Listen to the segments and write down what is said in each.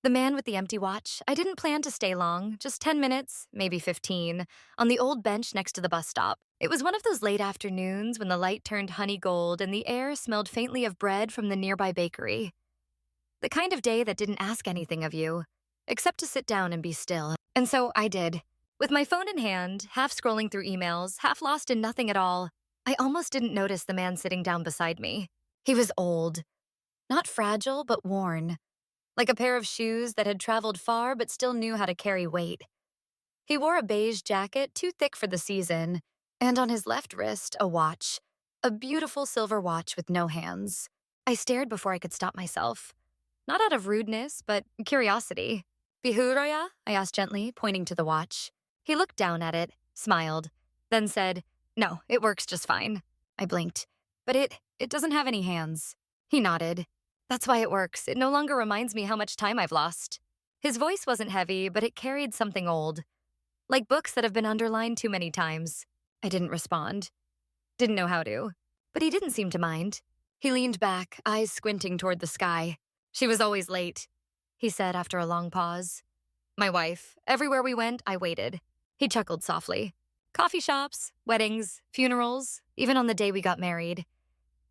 The man with the empty watch, I didn't plan to stay long, just 10 minutes, maybe 15, on the old bench next to the bus stop. It was one of those late afternoons when the light turned honey gold and the air smelled faintly of bread from the nearby bakery. The kind of day that didn't ask anything of you, except to sit down and be still. And so I did. With my phone in hand, half scrolling through emails, half lost in nothing at all, I almost didn't notice the man sitting down beside me. He was old. Not fragile, but worn. Like a pair of shoes that had traveled far but still knew how to carry weight. He wore a beige jacket too thick for the season, and on his left wrist, a watch. A beautiful silver watch with no hands. I stared before I could stop myself. Not out of rudeness, but curiosity. Bihuroya? I asked gently, pointing to the watch. He looked down at it, smiled, then said, "No, it works just fine." I blinked. "But it doesn't have any hands." He nodded. "That's why it works. It no longer reminds me how much time I've lost." His voice wasn't heavy, but it carried something old. Like books that have been underlined too many times. I didn't respond. Didn't know how to. But he didn't seem to mind. He leaned back, eyes squinting toward the sky. "She was always late," he said after a long pause. "My wife. Everywhere we went, I waited." He chuckled softly. "Coffee shops, weddings, funerals, even on the day we got married.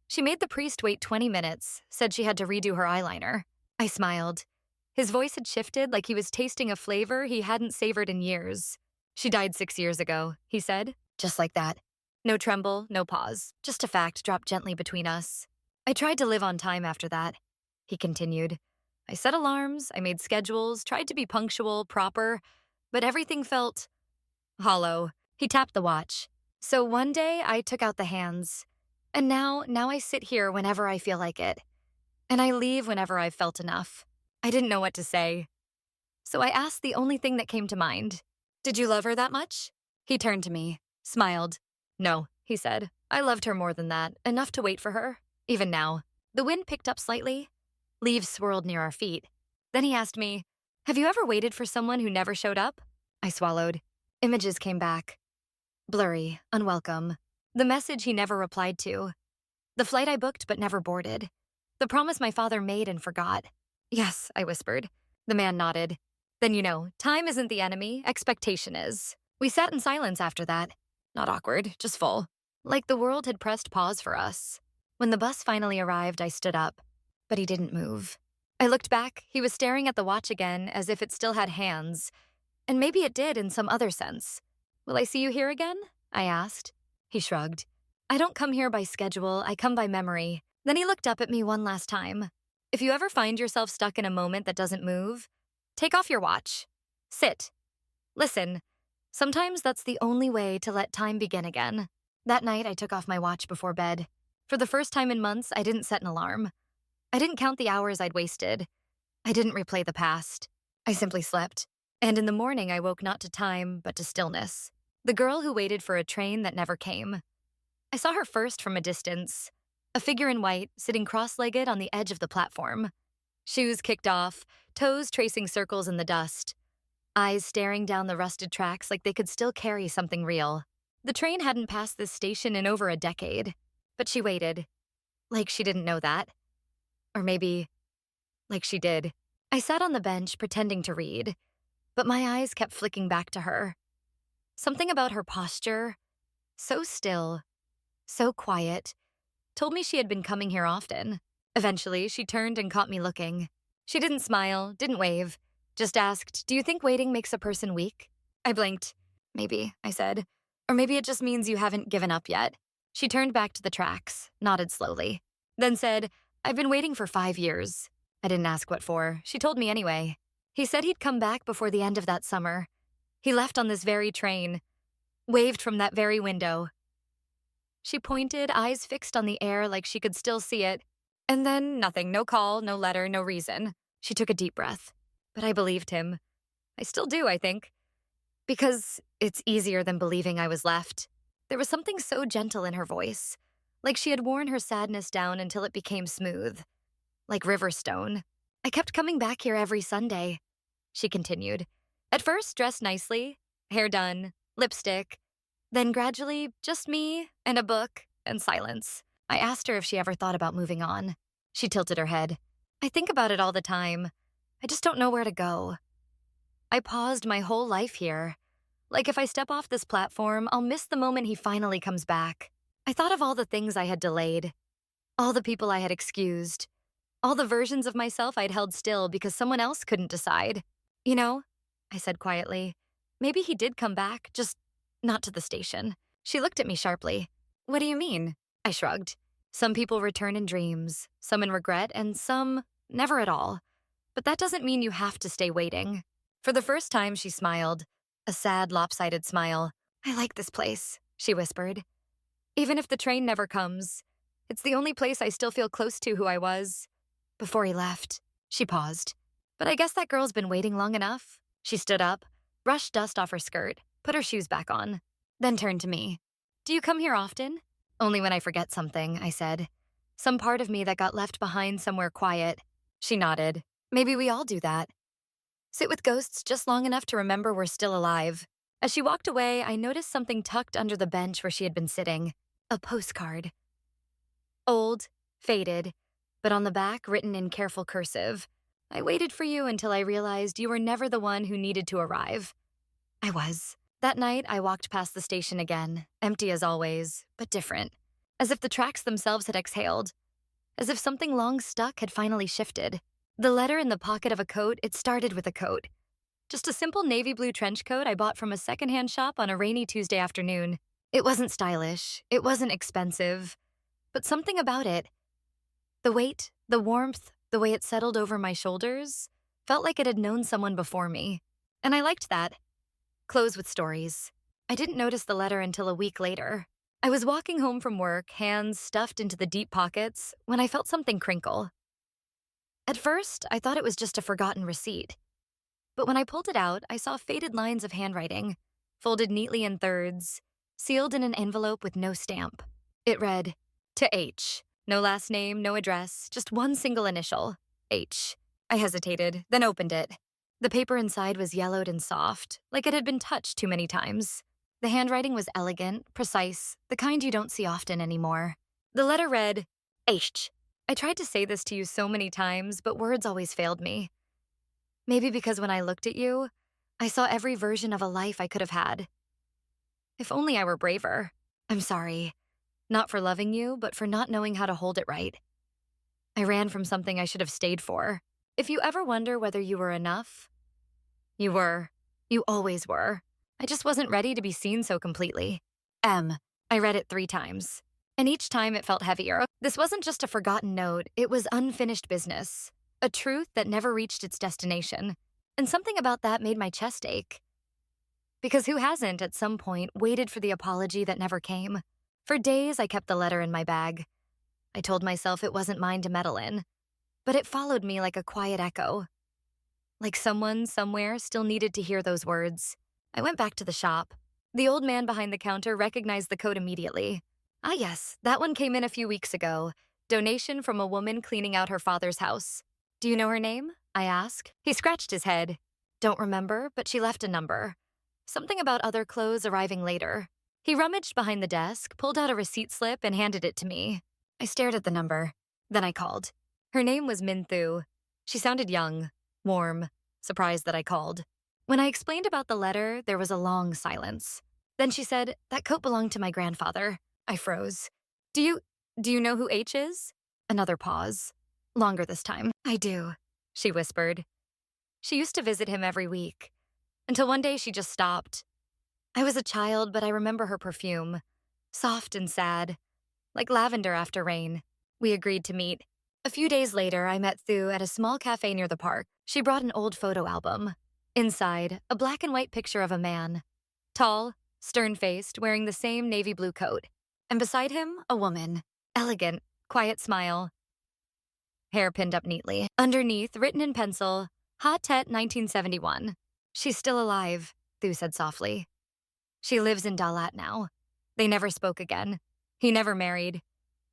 She made the priest wait 20 minutes, said she had to redo her eyeliner." I smiled. His voice had shifted like he was tasting a flavor he hadn't savored in years. "She died 6 years ago," he said, just like that. No tremble, no pause, just a fact dropped gently between us. "I tried to live on time after that," he continued. "I set alarms, I made schedules, tried to be punctual, proper, but everything felt hollow." He tapped the watch. "So one day I took out the hands. And now I sit here whenever I feel like it. And I leave whenever I've felt enough." I didn't know what to say. So I asked the only thing that came to mind. "Did you love her that much?" He turned to me, smiled. "No," he said. "I loved her more than that, enough to wait for her, even now." The wind picked up slightly. Leaves swirled near our feet. Then he asked me, "Have you ever waited for someone who never showed up?" I swallowed. Images came back. Blurry, unwelcome. The message he never replied to. The flight I booked but never boarded. The promise my father made and forgot. "Yes," I whispered. The man nodded. "Then you know, time isn't the enemy, expectation is." We sat in silence after that. Not awkward, just full. Like the world had pressed pause for us. When the bus finally arrived, I stood up. But he didn't move. I looked back. He was staring at the watch again, as if it still had hands. And maybe it did in some other sense. "Will I see you here again?" I asked. He shrugged. "I don't come here by schedule, I come by memory." Then he looked up at me one last time. "If you ever find yourself stuck in a moment that doesn't move, take off your watch. Sit. Listen. Sometimes that's the only way to let time begin again." That night, I took off my watch before bed. For the first time in months, I didn't set an alarm. I didn't count the hours I'd wasted. I didn't replay the past. I simply slept. And in the morning, I woke not to time, but to stillness. The girl who waited for a train that never came. I saw her first from a distance. A figure in white, sitting cross-legged on the edge of the platform. Shoes kicked off, toes tracing circles in the dust. Eyes staring down the rusted tracks like they could still carry something real. The train hadn't passed this station in over a decade. But she waited. Like she didn't know that. Or maybe, like she did. I sat on the bench pretending to read. But my eyes kept flicking back to her. Something about her posture, so still, so quiet, told me she had been coming here often. Eventually, she turned and caught me looking. She didn't smile, didn't wave, just asked, "Do you think waiting makes a person weak?" I blinked. "Maybe," I said. "Or maybe it just means you haven't given up yet." She turned back to the tracks, nodded slowly, then said, "I've been waiting for 5 years." I didn't ask what for. She told me anyway. He said he'd come back before the end of that summer. He left on this very train, waved from that very window. She pointed, eyes fixed on the air like she could still see it. And then nothing, no call, no letter, no reason. She took a deep breath. But I believed him. I still do, I think. Because it's easier than believing I was left. There was something so gentle in her voice, like she had worn her sadness down until it became smooth. Like river stone. "I kept coming back here every Sunday," she continued. "At first, dressed nicely, hair done, lipstick. Then gradually, just me and a book and silence." I asked her if she ever thought about moving on. She tilted her head. "I think about it all the time. I just don't know where to go. I paused my whole life here. Like if I step off this platform, I'll miss the moment he finally comes back. I thought of all the things I had delayed, all the people I had excused, all the versions of myself I'd held still because someone else couldn't decide. You know, I said quietly, maybe he did come back, just not to the station. She looked at me sharply. What do you mean? I shrugged. Some people return in dreams, some in regret, and some never at all. But that doesn't mean you have to stay waiting. For the first time, she smiled, a sad, lopsided smile. I like this place, she whispered. Even if the train never comes, it's the only place I still feel close to who I was. Before he left, she paused. But I guess that girl's been waiting long enough. She stood up, brushed dust off her skirt, put her shoes back on, then turned to me. Do you come here often? Only when I forget something, I said. Some part of me that got left behind somewhere quiet. She nodded. Maybe we all do that. Sit with ghosts just long enough to remember we're still alive. As she walked away, I noticed something tucked under the bench where she had been sitting. A postcard. Old, faded, but on the back written in careful cursive. I waited for you until I realized you were never the one who needed to arrive. I was. That night, I walked past the station again, empty as always, but different. As if the tracks themselves had exhaled. As if something long stuck had finally shifted. The letter in the pocket of a coat, it started with a coat. Just a simple navy blue trench coat I bought from a secondhand shop on a rainy Tuesday afternoon. It wasn't stylish, it wasn't expensive, but something about it, the weight, the warmth, the way it settled over my shoulders, felt like it had known someone before me. And I liked that. Clothes with stories. I didn't notice the letter until a week later. I was walking home from work, hands stuffed into the deep pockets, when I felt something crinkle. At first, I thought it was just a forgotten receipt. But when I pulled it out, I saw faded lines of handwriting, folded neatly in thirds, sealed in an envelope with no stamp. It read, to H. No last name, no address, just one single initial, H. I hesitated, then opened it. The paper inside was yellowed and soft, like it had been touched too many times. The handwriting was elegant, precise, the kind you don't see often anymore. The letter read, H. I tried to say this to you so many times, but words always failed me. Maybe because when I looked at you, I saw every version of a life I could have had. If only I were braver. I'm sorry. Not for loving you, but for not knowing how to hold it right. I ran from something I should have stayed for. If you ever wonder whether you were enough, you were. You always were. I just wasn't ready to be seen so completely. M. I read it 3 times. And each time it felt heavier. This wasn't just a forgotten note, it was unfinished business. A truth that never reached its destination. And something about that made my chest ache. Because who hasn't, at some point, waited for the apology that never came? For days, I kept the letter in my bag. I told myself it wasn't mine to meddle in. But it followed me like a quiet echo. Like someone, somewhere, still needed to hear those words. I went back to the shop. The old man behind the counter recognized the coat immediately. Ah yes, that one came in a few weeks ago. Donation from a woman cleaning out her father's house. Do you know her name? I asked. He scratched his head. Don't remember, but she left a number. Something about other clothes arriving later. He rummaged behind the desk, pulled out a receipt slip, and handed it to me. I stared at the number. Then I called. Her name was Min Thu. She sounded young, warm, surprised that I called. When I explained about the letter, there was a long silence. Then she said, that coat belonged to my grandfather. I froze. Do you know who H is? Another pause. Longer this time. I do, she whispered. She used to visit him every week. Until one day she just stopped. I was a child, but I remember her perfume. Soft and sad. Like lavender after rain. We agreed to meet. A few days later, I met Thu at a small cafe near the park. She brought an old photo album. Inside, a black and white picture of a man. Tall, stern-faced, wearing the same navy blue coat. And beside him, a woman. Elegant, quiet smile. Hair pinned up neatly. Underneath, written in pencil, Hot Tet 1971. She's still alive, Thu said softly. She lives in Dalat now. They never spoke again. He never married.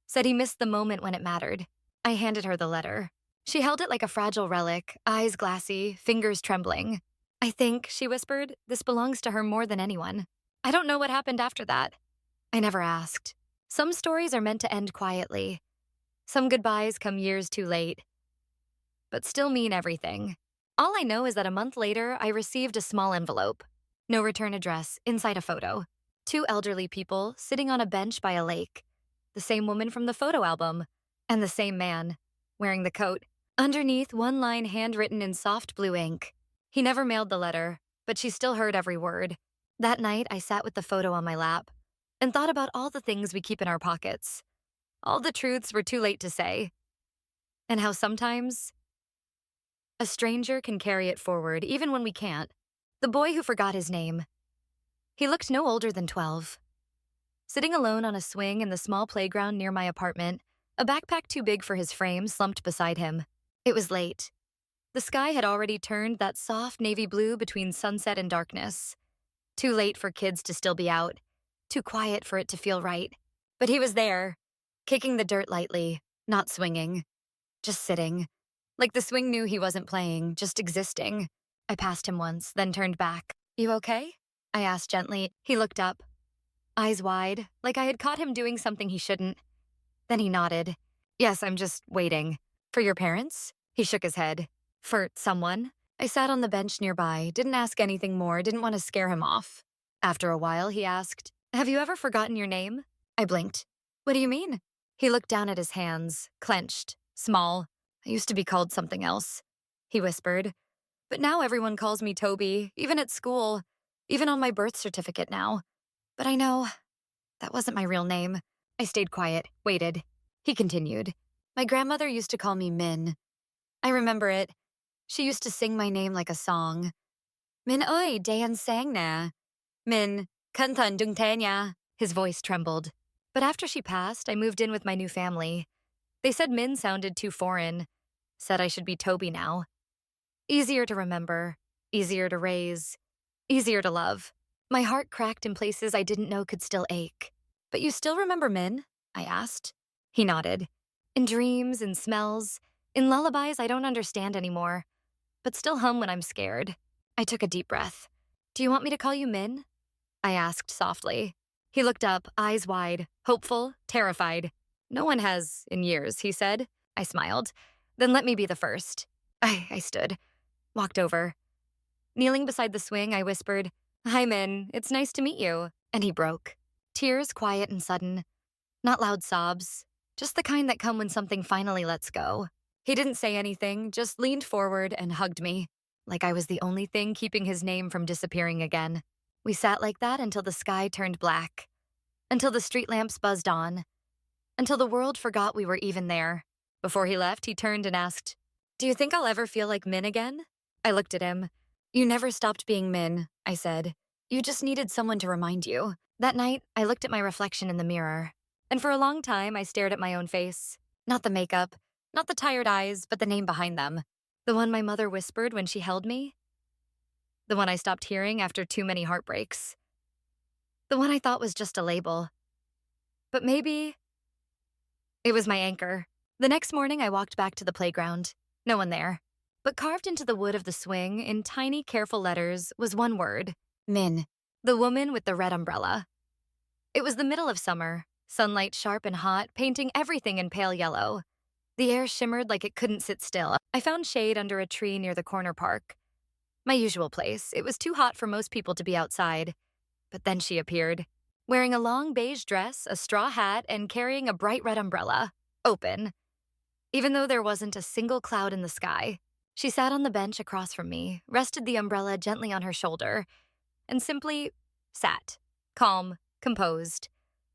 Said he missed the moment when it mattered. I handed her the letter. She held it like a fragile relic, eyes glassy, fingers trembling. I think, she whispered, this belongs to her more than anyone. I don't know what happened after that. I never asked. Some stories are meant to end quietly. Some goodbyes come years too late. But still mean everything. All I know is that a month later, I received a small envelope. No return address, inside a photo. Two elderly people sitting on a bench by a lake. The same woman from the photo album. And the same man, wearing the coat. Underneath, one line handwritten in soft blue ink. He never mailed the letter, but she still heard every word. That night, I sat with the photo on my lap and thought about all the things we keep in our pockets. All the truths we're too late to say. And how sometimes a stranger can carry it forward even when we can't. The boy who forgot his name. He looked no older than 12. Sitting alone on a swing in the small playground near my apartment, a backpack too big for his frame slumped beside him. It was late. The sky had already turned that soft navy blue between sunset and darkness. Too late for kids to still be out. Too quiet for it to feel right. But he was there, kicking the dirt lightly, not swinging. Just sitting. Like the swing knew he wasn't playing, just existing. I passed him once, then turned back. "You okay?" I asked gently. He looked up, eyes wide, like I had caught him doing something he shouldn't. Then he nodded. "Yes, I'm just waiting." "For your parents?" He shook his head. "For someone?" I sat on the bench nearby, didn't ask anything more, didn't want to scare him off. After a while, he asked, "Have you ever forgotten your name?" I blinked. "What do you mean?" He looked down at his hands, clenched, small. "I used to be called something else," he whispered. "But now everyone calls me Toby, even at school, even on my birth certificate now. But I know that wasn't my real name." I stayed quiet, waited. He continued. "My grandmother used to call me Min. I remember it. She used to sing my name like a song. Min ơi, dayan sang na. Min, cẩn thận đừng té nha." His voice trembled. But after she passed, I moved in with my new family. They said Min sounded too foreign. Said I should be Toby now. Easier to remember, easier to raise, easier to love. My heart cracked in places I didn't know could still ache. "But you still remember Min?" I asked. He nodded. "In dreams, in smells, in lullabies I don't understand anymore, but still hum when I'm scared." I took a deep breath. "Do you want me to call you Min?" I asked softly. He looked up, eyes wide, hopeful, terrified. "No one has in years," he said. I smiled. "Then let me be the first." I stood, walked over. Kneeling beside the swing, I whispered, "Hi, Min, it's nice to meet you." And he broke. Tears quiet and sudden. Not loud sobs, just the kind that come when something finally lets go. He didn't say anything, just leaned forward and hugged me, like I was the only thing keeping his name from disappearing again. We sat like that until the sky turned black, until the street lamps buzzed on, until the world forgot we were even there. Before he left, he turned and asked, "Do you think I'll ever feel like Min again?" I looked at him. "You never stopped being Min," I said. "You just needed someone to remind you." That night, I looked at my reflection in the mirror. And for a long time, I stared at my own face. Not the makeup, not the tired eyes, but the name behind them. The one my mother whispered when she held me. The one I stopped hearing after too many heartbreaks. The one I thought was just a label. But maybe it was my anchor. The next morning, I walked back to the playground. No one there. But carved into the wood of the swing, in tiny, careful letters, was one word. Min. The woman with the red umbrella. It was the middle of summer. Sunlight sharp and hot, painting everything in pale yellow. The air shimmered like it couldn't sit still. I found shade under a tree near the corner park. My usual place. It was too hot for most people to be outside. But then she appeared, wearing a long beige dress, a straw hat, and carrying a bright red umbrella. Open. Even though there wasn't a single cloud in the sky. She sat on the bench across from me, rested the umbrella gently on her shoulder, and simply sat. Calm, composed.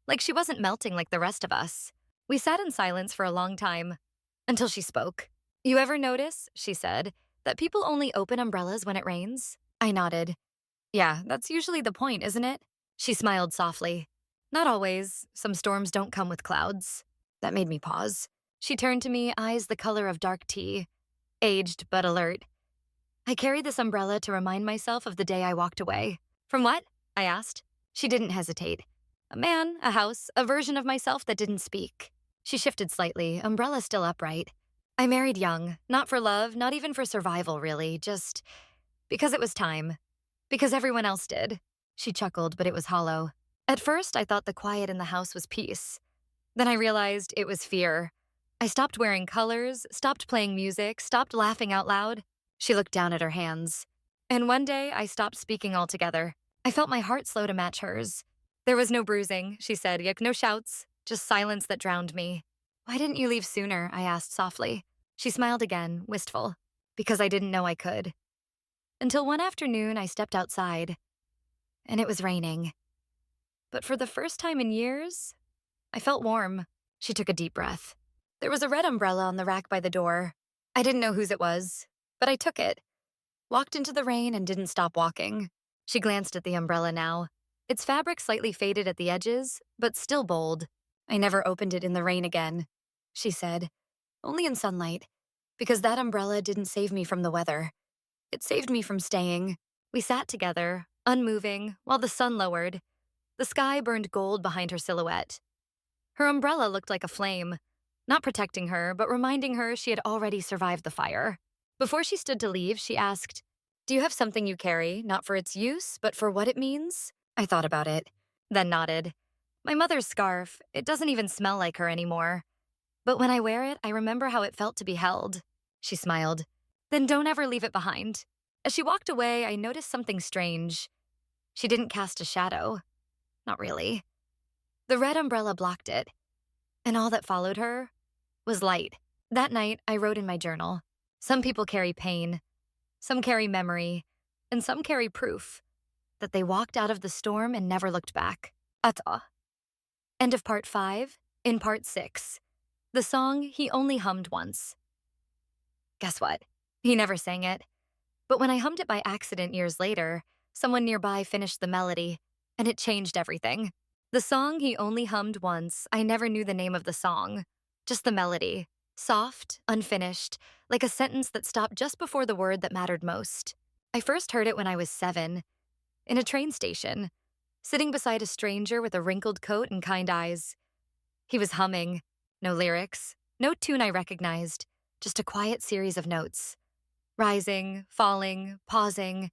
Like she wasn't melting like the rest of us. We sat in silence for a long time, until she spoke. "You ever notice," she said, "that people only open umbrellas when it rains?" I nodded. "Yeah, that's usually the point, isn't it?" She smiled softly. "Not always. Some storms don't come with clouds." That made me pause. She turned to me, eyes the color of dark tea. Aged but alert. "I carry this umbrella to remind myself of the day I walked away." "From what?" I asked. She didn't hesitate. "A man, a house, a version of myself that didn't speak." She shifted slightly, umbrella still upright. "I married young, not for love, not even for survival, really, just because it was time. Because everyone else did." She chuckled, but it was hollow. At first, I thought the quiet in the house was peace. Then I realized it was fear. I stopped wearing colors, stopped playing music, stopped laughing out loud. She looked down at her hands. And one day, I stopped speaking altogether. I felt my heart slow to match hers. There was no bruising, she said, yet no shouts, just silence that drowned me. Why didn't you leave sooner? I asked softly. She smiled again, wistful. Because I didn't know I could. Until one afternoon, I stepped outside, and it was raining. But for the first time in years, I felt warm. She took a deep breath. There was a red umbrella on the rack by the door. I didn't know whose it was, but I took it. Walked into the rain and didn't stop walking. She glanced at the umbrella now. Its fabric slightly faded at the edges, but still bold. I never opened it in the rain again, she said. Only in sunlight, because that umbrella didn't save me from the weather. It saved me from staying. We sat together, unmoving, while the sun lowered. The sky burned gold behind her silhouette. Her umbrella looked like a flame, not protecting her, but reminding her she had already survived the fire. Before she stood to leave, she asked, "Do you have something you carry, not for its use, but for what it means?" I thought about it, then nodded. My mother's scarf. It doesn't even smell like her anymore. But when I wear it, I remember how it felt to be held. She smiled. Then don't ever leave it behind. As she walked away, I noticed something strange. She didn't cast a shadow. Not really. The red umbrella blocked it. And all that followed her was light. That night, I wrote in my journal. Some people carry pain. Some carry memory. And some carry proof that they walked out of the storm and never looked back. Ata. End of part 5. In part 6. The song he only hummed once. Guess what? He never sang it. But when I hummed it by accident years later, someone nearby finished the melody, and it changed everything. The song he only hummed once, I never knew the name of the song. Just the melody. Soft, unfinished, like a sentence that stopped just before the word that mattered most. I first heard it when I was 7, in a train station, sitting beside a stranger with a wrinkled coat and kind eyes. He was humming. No lyrics, no tune I recognized, just a quiet series of notes. Rising, falling, pausing,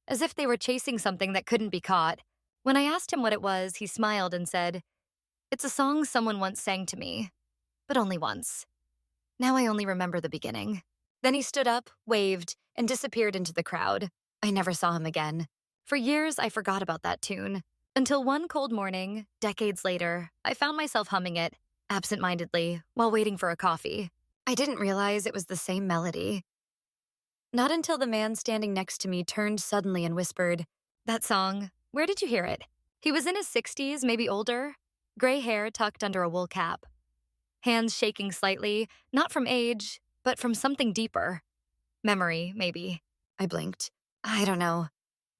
as if they were chasing something that couldn't be caught. When I asked him what it was, he smiled and said, "It's a song someone once sang to me, but only once. Now I only remember the beginning." Then he stood up, waved, and disappeared into the crowd. I never saw him again. For years, I forgot about that tune. Until one cold morning, decades later, I found myself humming it, absent-mindedly, while waiting for a coffee. I didn't realize it was the same melody. Not until the man standing next to me turned suddenly and whispered, "That song, where did you hear it?" He was in his 60s, maybe older, gray hair tucked under a wool cap. Hands shaking slightly, not from age, but from something deeper. Memory, maybe. I blinked. "I don't know,"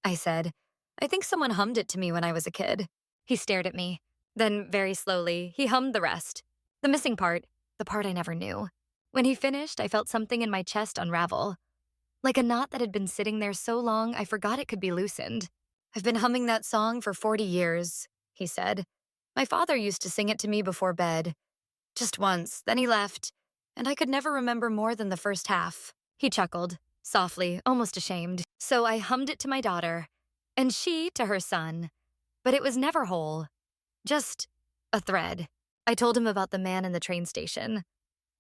I said. "I think someone hummed it to me when I was a kid." He stared at me. Then, very slowly, he hummed the rest. The missing part, the part I never knew. When he finished, I felt something in my chest unravel. Like a knot that had been sitting there so long I forgot it could be loosened. "I've been humming that song for 40 years, he said. "My father used to sing it to me before bed. Just once, then he left, and I could never remember more than the first half." He chuckled, softly, almost ashamed. So I hummed it to my daughter, and she to her son. But it was never whole. Just a thread. I told him about the man in the train station.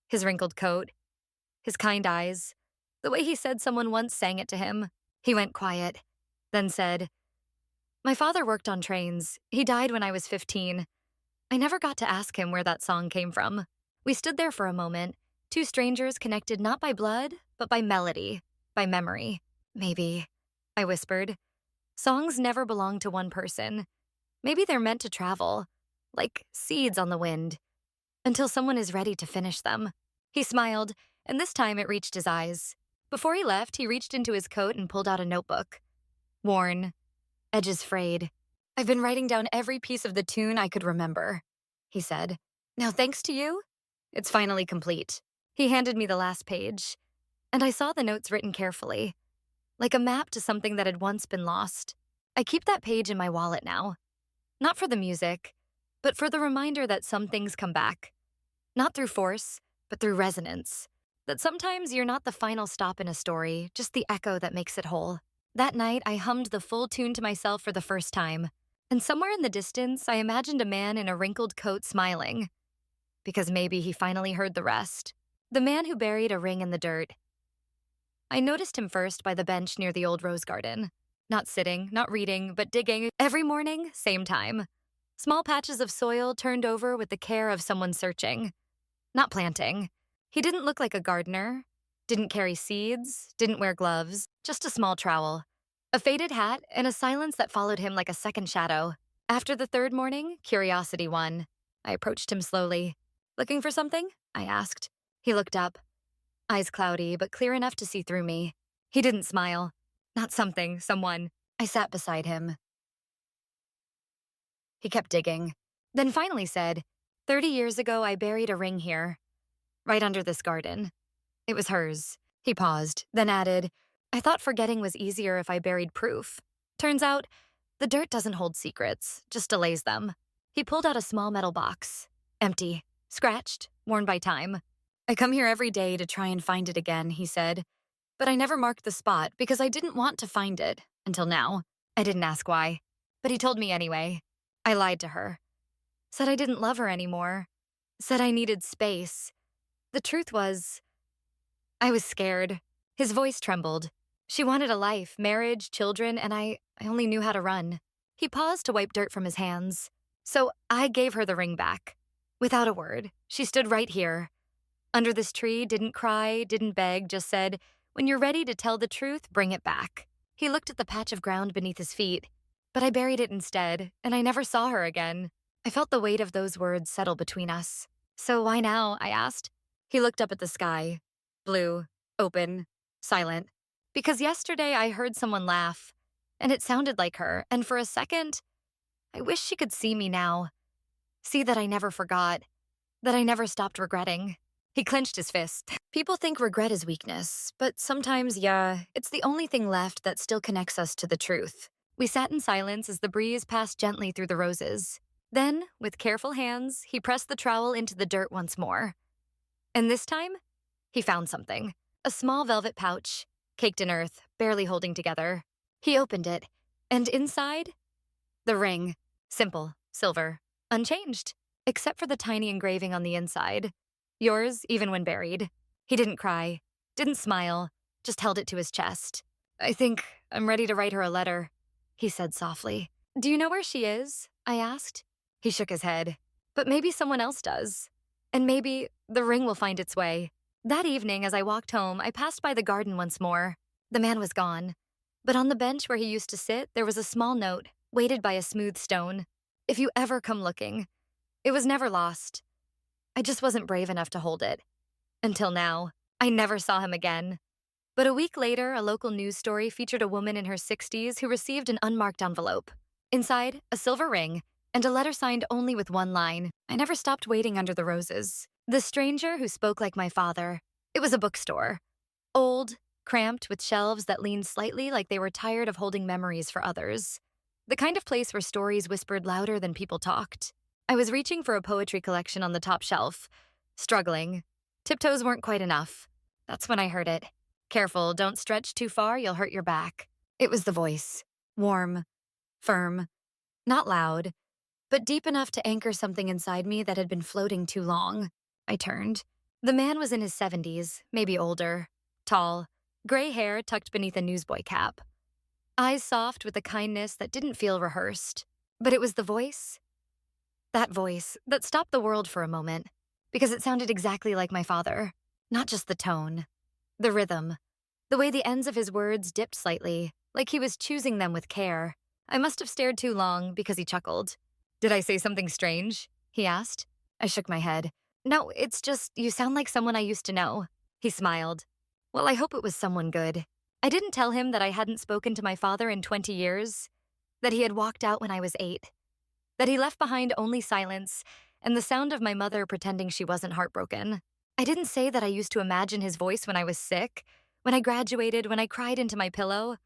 His wrinkled coat. His kind eyes. The way he said someone once sang it to him. He went quiet, then said, "My father worked on trains. He died when I was 15. I never got to ask him where that song came from." We stood there for a moment, two strangers connected not by blood, but by melody, by memory. "Maybe," I whispered. "Songs never belong to one person. Maybe they're meant to travel, like seeds on the wind, until someone is ready to finish them." He smiled, and this time it reached his eyes. Before he left, he reached into his coat and pulled out a notebook. Worn, edges frayed. "I've been writing down every piece of the tune I could remember," he said. "Now, thanks to you, it's finally complete." He handed me the last page, and I saw the notes written carefully, like a map to something that had once been lost. I keep that page in my wallet now. Not for the music, but for the reminder that some things come back. Not through force, but through resonance. That sometimes you're not the final stop in a story, just the echo that makes it whole. That night, I hummed the full tune to myself for the first time. And somewhere in the distance, I imagined a man in a wrinkled coat smiling. Because maybe he finally heard the rest. The man who buried a ring in the dirt. I noticed him first by the bench near the old rose garden. Not sitting, not reading, but digging. Every morning, same time. Small patches of soil turned over with the care of someone searching. Not planting. He didn't look like a gardener. Didn't carry seeds, didn't wear gloves, just a small trowel. A faded hat, and a silence that followed him like a second shadow. After the third morning, curiosity won. I approached him slowly. "Looking for something?" I asked. He looked up, eyes cloudy, but clear enough to see through me. He didn't smile. "Not something, someone." I sat beside him. He kept digging, then finally said, 30 years ago, I buried a ring here, right under this garden. It was hers." He paused, then added, "I thought forgetting was easier if I buried proof. Turns out, the dirt doesn't hold secrets, just delays them." He pulled out a small metal box. Empty, scratched, worn by time. "I come here every day to try and find it again," he said. "But I never marked the spot because I didn't want to find it, until now." I didn't ask why, but he told me anyway. I lied to her. Said I didn't love her anymore. Said I needed space. The truth was, I was scared. His voice trembled. She wanted a life, marriage, children, and I only knew how to run. He paused to wipe dirt from his hands. So I gave her the ring back. Without a word, she stood right here. Under this tree, didn't cry, didn't beg, just said, "When you're ready to tell the truth, bring it back." He looked at the patch of ground beneath his feet, but I buried it instead, and I never saw her again. I felt the weight of those words settle between us. "So why now?" I asked. He looked up at the sky. Blue, open, silent. "Because yesterday I heard someone laugh, and it sounded like her, and for a second, I wish she could see me now. See that I never forgot, that I never stopped regretting." He clenched his fist. "People think regret is weakness, but sometimes, yeah, it's the only thing left that still connects us to the truth." We sat in silence as the breeze passed gently through the roses. Then, with careful hands, he pressed the trowel into the dirt once more. And this time, he found something. A small velvet pouch, caked in earth, barely holding together. He opened it, and inside, the ring. Simple, silver, unchanged, except for the tiny engraving on the inside. "Yours, even when buried." He didn't cry, didn't smile, just held it to his chest. "I think I'm ready to write her a letter," he said softly. "Do you know where she is?" I asked. He shook his head. "But maybe someone else does. And maybe the ring will find its way." That evening, as I walked home, I passed by the garden once more. The man was gone. But on the bench where he used to sit, there was a small note, weighted by a smooth stone. "If you ever come looking." It was never lost. I just wasn't brave enough to hold it. Until now. I never saw him again. But a week later, a local news story featured a woman in her 60s who received an unmarked envelope. Inside, a silver ring, and a letter signed only with one line. I never stopped waiting under the roses. The stranger who spoke like my father. It was a bookstore. Old, cramped, with shelves that leaned slightly like they were tired of holding memories for others. The kind of place where stories whispered louder than people talked. I was reaching for a poetry collection on the top shelf. Struggling. Tiptoes weren't quite enough. That's when I heard it. "Careful, don't stretch too far, you'll hurt your back." It was the voice. Warm. Firm. Not loud, but deep enough to anchor something inside me that had been floating too long. I turned. The man was in his 70s, maybe older. Tall. Gray hair tucked beneath a newsboy cap. Eyes soft with a kindness that didn't feel rehearsed. But it was the voice. That voice that stopped the world for a moment. Because it sounded exactly like my father. Not just the tone. The rhythm. The way the ends of his words dipped slightly, like he was choosing them with care. I must have stared too long because he chuckled. "Did I say something strange?" he asked. I shook my head. "No, it's just you sound like someone I used to know." He smiled. "Well, I hope it was someone good." I didn't tell him that I hadn't spoken to my father in 20 years, that he had walked out when I was 8, that he left behind only silence and the sound of my mother pretending she wasn't heartbroken. I didn't say that I used to imagine his voice when I was sick, when I graduated, when I cried into my pillow.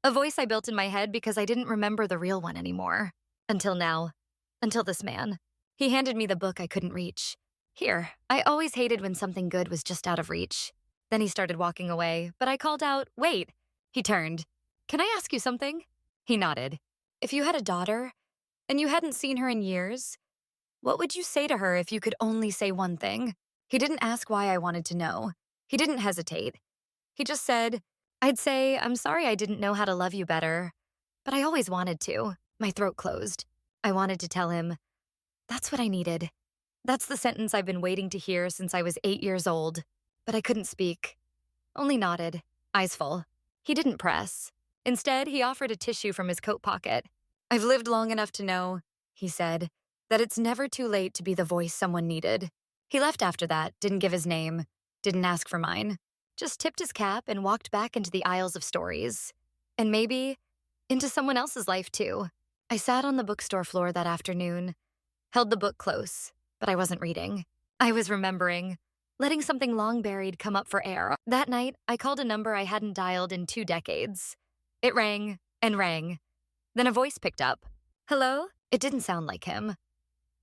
A voice I built in my head because I didn't remember the real one anymore. Until now. Until this man. He handed me the book I couldn't reach. "Here, I always hated when something good was just out of reach." Then he started walking away, but I called out, "Wait." He turned. "Can I ask you something?" He nodded. "If you had a daughter, and you hadn't seen her in years, what would you say to her if you could only say one thing?" He didn't ask why I wanted to know. He didn't hesitate. He just said, I'd say, I'm sorry I didn't know how to love you better, but I always wanted to. My throat closed. I wanted to tell him, that's what I needed. That's the sentence I've been waiting to hear since I was 8 years old. But I couldn't speak, only nodded, eyes full. He didn't press. Instead, he offered a tissue from his coat pocket. I've lived long enough to know, he said, that it's never too late to be the voice someone needed. He left after that, didn't give his name, didn't ask for mine, just tipped his cap and walked back into the aisles of stories. And maybe into someone else's life, too. I sat on the bookstore floor that afternoon, held the book close, but I wasn't reading. I was remembering, letting something long buried come up for air. That night, I called a number I hadn't dialed in 2 decades. It rang and rang. Then a voice picked up. Hello? It didn't sound like him.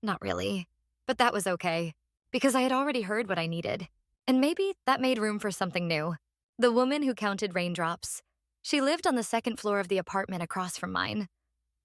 Not really. But that was okay, because I had already heard what I needed. And maybe that made room for something new. The woman who counted raindrops. She lived on the second floor of the apartment across from mine.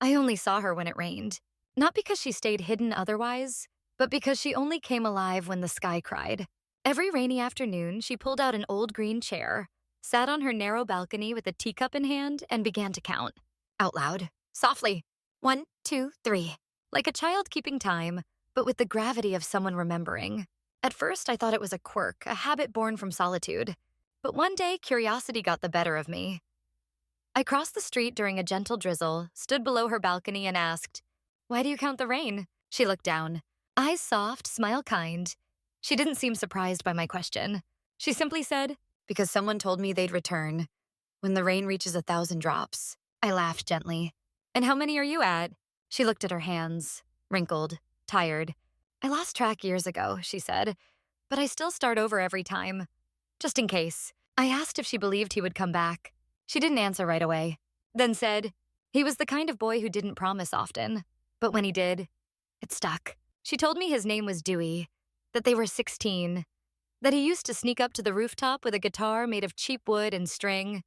I only saw her when it rained. Not because she stayed hidden otherwise, but because she only came alive when the sky cried. Every rainy afternoon, she pulled out an old green chair, sat on her narrow balcony with a teacup in hand, and began to count. Out loud, softly. 1, 2, 3. Like a child keeping time, but with the gravity of someone remembering. At first, I thought it was a quirk, a habit born from solitude. But one day, curiosity got the better of me. I crossed the street during a gentle drizzle, stood below her balcony, and asked, Why do you count the rain? She looked down. Eyes soft, smile kind. She didn't seem surprised by my question. She simply said, Because someone told me they'd return. When the rain reaches 1,000 drops. I laughed gently. And how many are you at? She looked at her hands, wrinkled, tired. I lost track years ago, she said, but I still start over every time. Just in case. I asked if she believed he would come back. She didn't answer right away, then said, he was the kind of boy who didn't promise often, but when he did, it stuck. She told me his name was Dewey, that they were 16, that he used to sneak up to the rooftop with a guitar made of cheap wood and string,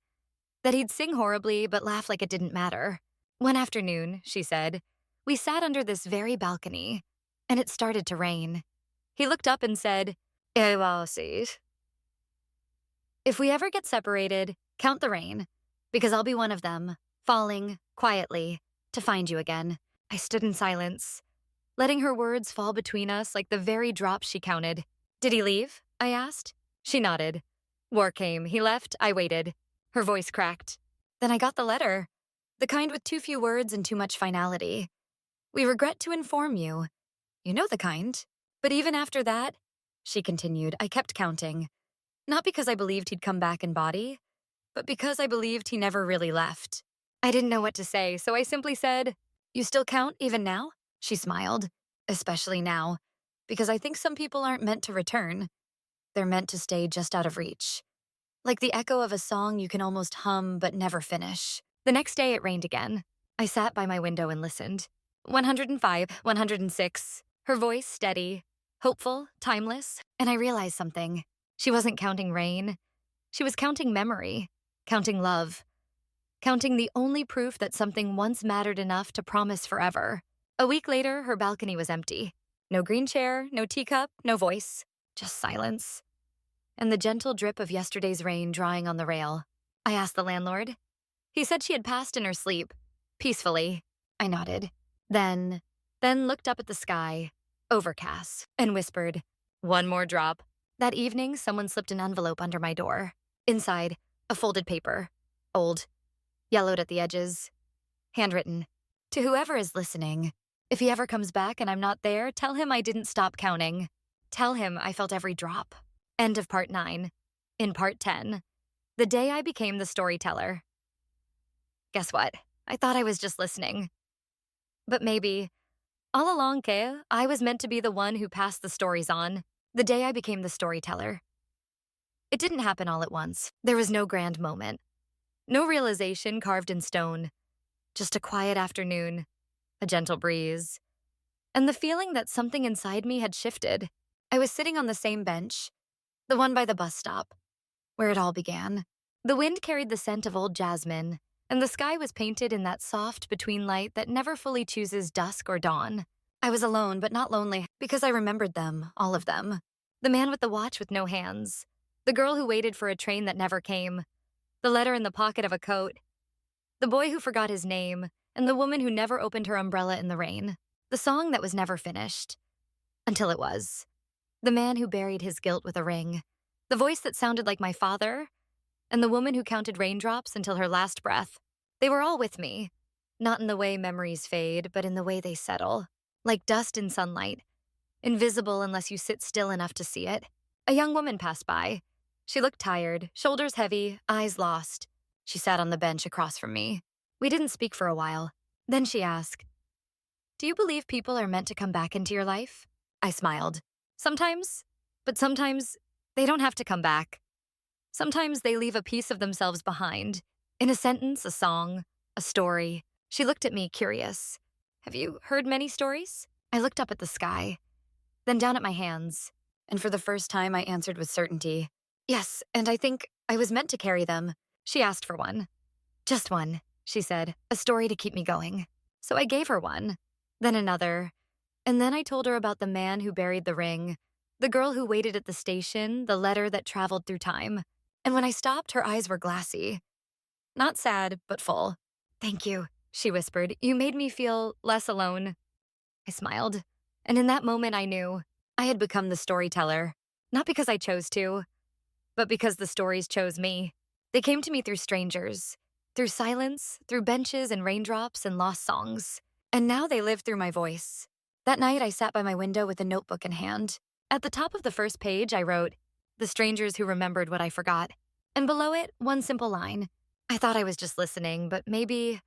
that he'd sing horribly but laugh like it didn't matter. One afternoon, she said, we sat under this very balcony, and it started to rain. He looked up and said, If we ever get separated, count the rain, because I'll be one of them, falling, quietly, to find you again. I stood in silence, letting her words fall between us like the very drops she counted. Did he leave? I asked. She nodded. War came. He left. I waited. Her voice cracked. Then I got the letter. The kind with too few words and too much finality. We regret to inform you. You know the kind. But even after that, she continued, I kept counting. Not because I believed he'd come back in body, but because I believed he never really left. I didn't know what to say, so I simply said, You still count even now? She smiled, especially now, because I think some people aren't meant to return. They're meant to stay just out of reach. Like the echo of a song you can almost hum but never finish. The next day it rained again. I sat by my window and listened. 105, 106. Her voice steady, hopeful, timeless, and I realized something. She wasn't counting rain. She was counting memory, counting love, counting the only proof that something once mattered enough to promise forever. A week later, her balcony was empty. No green chair, no teacup, no voice, just silence. And the gentle drip of yesterday's rain drying on the rail. I asked the landlord. He said she had passed in her sleep, peacefully. I nodded. Then looked up at the sky, overcast, and whispered, One more drop. That evening, someone slipped an envelope under my door. Inside, a folded paper. Old. Yellowed at the edges. Handwritten. To whoever is listening, if he ever comes back and I'm not there, tell him I didn't stop counting. Tell him I felt every drop. End of part 9. In part 10, the day I became the storyteller. Guess what? I thought I was just listening. But maybe, all along, Kea, I was meant to be the one who passed the stories on. The day I became the storyteller. It didn't happen all at once. There was no grand moment. No realization carved in stone. Just a quiet afternoon, a gentle breeze, and the feeling that something inside me had shifted. I was sitting on the same bench, the one by the bus stop, where it all began. The wind carried the scent of old jasmine, and the sky was painted in that soft between light that never fully chooses dusk or dawn. I was alone, but not lonely, because I remembered them, all of them. The man with the watch with no hands. The girl who waited for a train that never came. The letter in the pocket of a coat. The boy who forgot his name. And the woman who never opened her umbrella in the rain. The song that was never finished. Until it was. The man who buried his guilt with a ring. The voice that sounded like my father. And the woman who counted raindrops until her last breath. They were all with me. Not in the way memories fade, but in the way they settle. Like dust in sunlight. Invisible unless you sit still enough to see it. A young woman passed by. She looked tired, shoulders heavy, eyes lost. She sat on the bench across from me. We didn't speak for a while. Then she asked, "Do you believe people are meant to come back into your life?" I smiled. Sometimes, but sometimes they don't have to come back. Sometimes they leave a piece of themselves behind. In a sentence, a song, a story. She looked at me, curious. "Have you heard many stories?" I looked up at the sky, then down at my hands. And for the first time, I answered with certainty. "Yes, and I think I was meant to carry them." She asked for one. "Just one," she said, "a story to keep me going." So I gave her one, then another. And then I told her about the man who buried the ring, the girl who waited at the station, the letter that traveled through time. And when I stopped, her eyes were glassy. Not sad, but full. "Thank you," she whispered. "You made me feel less alone." I smiled. And in that moment, I knew I had become the storyteller. Not because I chose to, but because the stories chose me. They came to me through strangers, through silence, through benches and raindrops and lost songs. And now they live through my voice. That night, I sat by my window with a notebook in hand. At the top of the first page, I wrote, "The strangers who remembered what I forgot." And below it, one simple line. I thought I was just listening, but maybe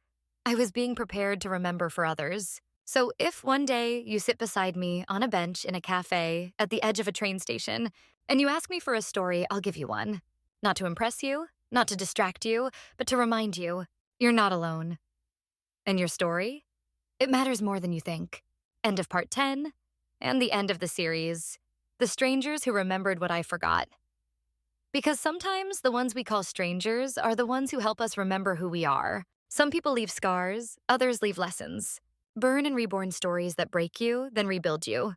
I was being prepared to remember for others. So if one day you sit beside me on a bench in a cafe at the edge of a train station, and you ask me for a story, I'll give you one. Not to impress you, not to distract you, but to remind you, you're not alone. And your story? It matters more than you think. End of part 10, and the end of the series. The strangers who remembered what I forgot. Because sometimes the ones we call strangers are the ones who help us remember who we are. Some people leave scars, others leave lessons. Burn and reborn stories that break you, then rebuild you.